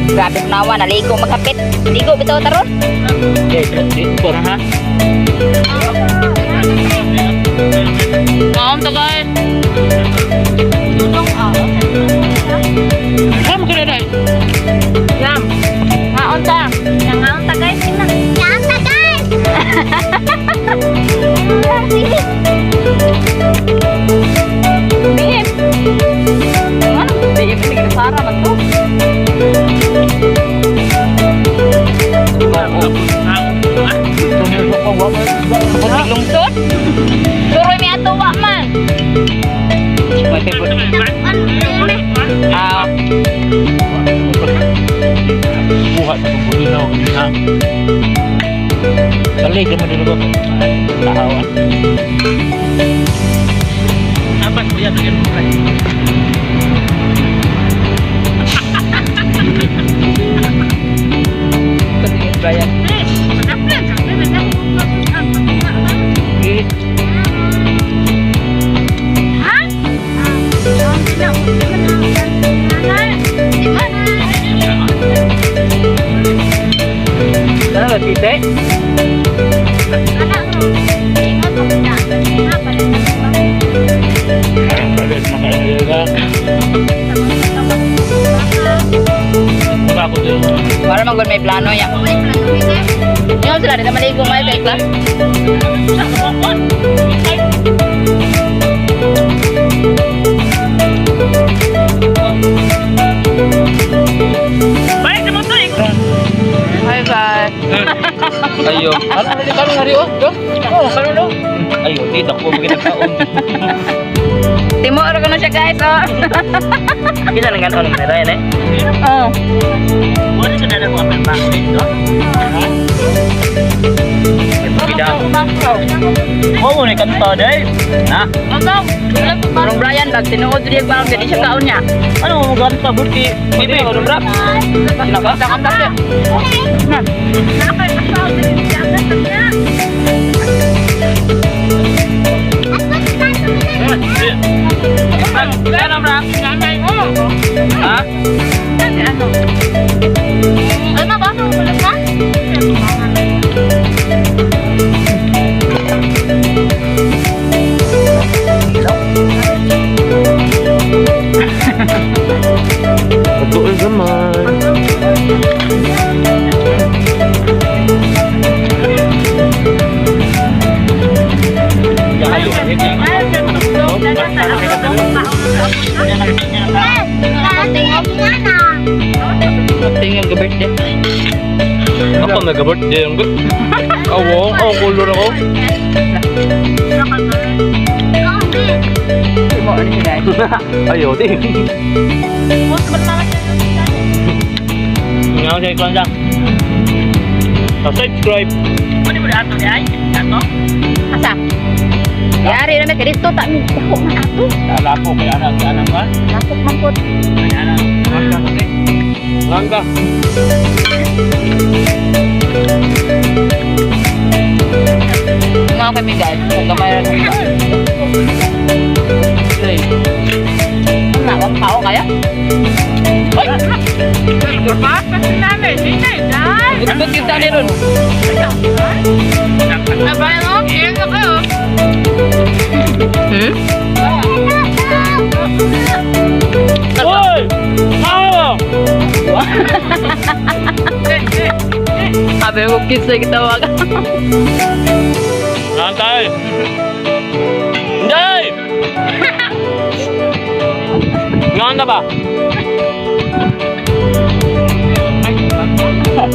Grabe nawa, naligo magkapit. Ligo bitaw taron. Di ko na ha. Maom to guys. Tulong ah. Kam ka na. Lam. Maon ta. Nangaon ta guys. Nangaon ta guys. Bingit. Ano? Bingit ini kita sarap to. Lungsod? Suroy mi ato wa man. Buhat sa pagpulinaw na. Kali ka man dito. Tahawan. Apa kuya dengan bukan? Ketingin Brian. Sana titik. Para mag may plano ya. Yung sila dito maligo may kay class. Balik sa motor eh. Hi guys. Ayo. Ano hari oh? Oh, kano no? Ayo, tidak ko magiging taon. Timo ra kono siya guys oh. Kita dengan orang lain eh. Oh. Boleh sudah ada mobil baru itu. Oh, mau ikan to deh. Nah. Orang Brian bag tinuod dia bang jadi siya kaunnya. Ano mo ganta burti? Bibi orang berap. Kinakanta dia. Nah. Kenapa pasal din siya katanya? Ano berap? Nanay mo. Ha? Ano? Ano ba? Wala ka? Betul zaman. Tinggal ke birthday. Ako nag-birthday ang good. Awo, ang kulor ako. Timo ni siya guys. Ayo, di. Ngaw sa ikon lang. Subscribe. Ano mo dato di ay? Dato? Asa? Yari na may kadito tak mi ako man ato. Lapo kay anak ka. Lapok man pod. Ay anak. Langka. Mga kami guys, gamay ra nung. Wag tao kaya? Ay! Papa, kasi namin, hindi dahil. Gusto kita ni ron. Nabayan mo, iyan na kayo. Hoy! Hawa! Sabi ko kids na kitawag. Nantay! Hindi! Ngayon na ba? Bakit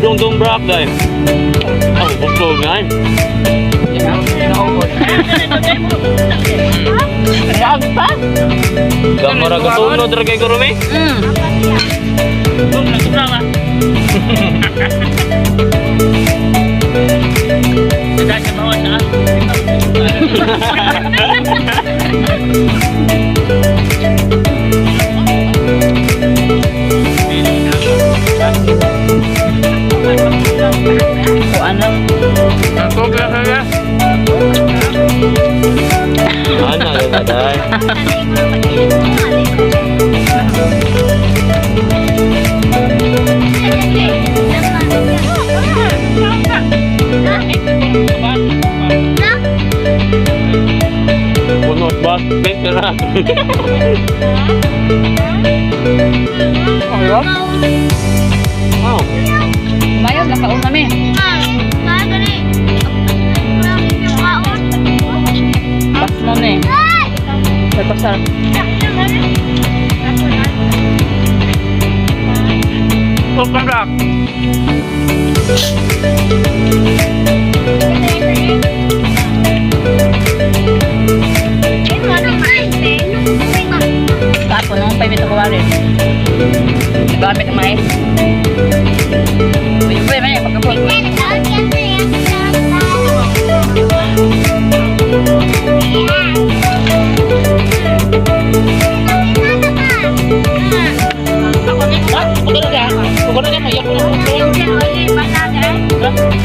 mo? Dong brak dahil. Oh, gusto nga eh. Apa? Gamara gatunod ra kay Gurumi? Dong na tubrawa. Tidak sa bawah sa. Punot ba? Pera. Ayun. Wow. Mayon, nakaon kami. Bas mo na eh. Sa pasar. Open rock. Kapo nung pamit ako wari. Gamit ang mais. Pwede pa naman yung pagkapul.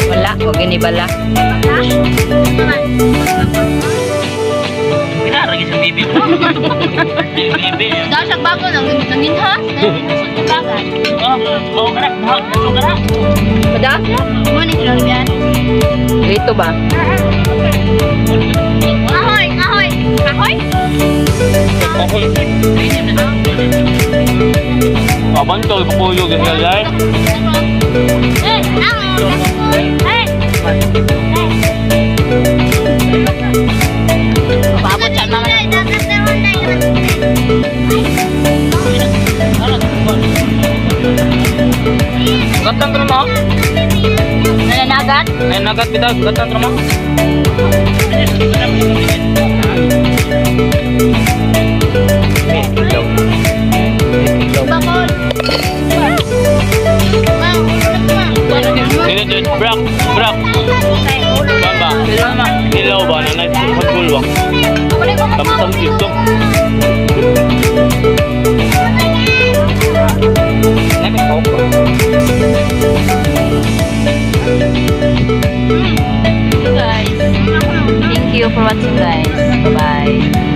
Wala, huwag yun ibala. Pinaragi sa bibi mo. Bibi. Dahil sa bago nanginhas. Bagan. Mau gerak, mau gerak. Pada? Ano ni sila yan? Dito ba? Ahoy! Ahoy! Ahoy! Ako. Kapan to ipupuyo ganyan guys? Eh! Eh! Paabot siya naman. Gatan to mo? Nananagat? Ay nagat bitaw, gatan to mo? Bakol! Ini just brak. Bamba. Ilaw ba na nice pagkulwak. Tamtam dito. Next hope. Guys, thank you for watching guys. Bye-bye.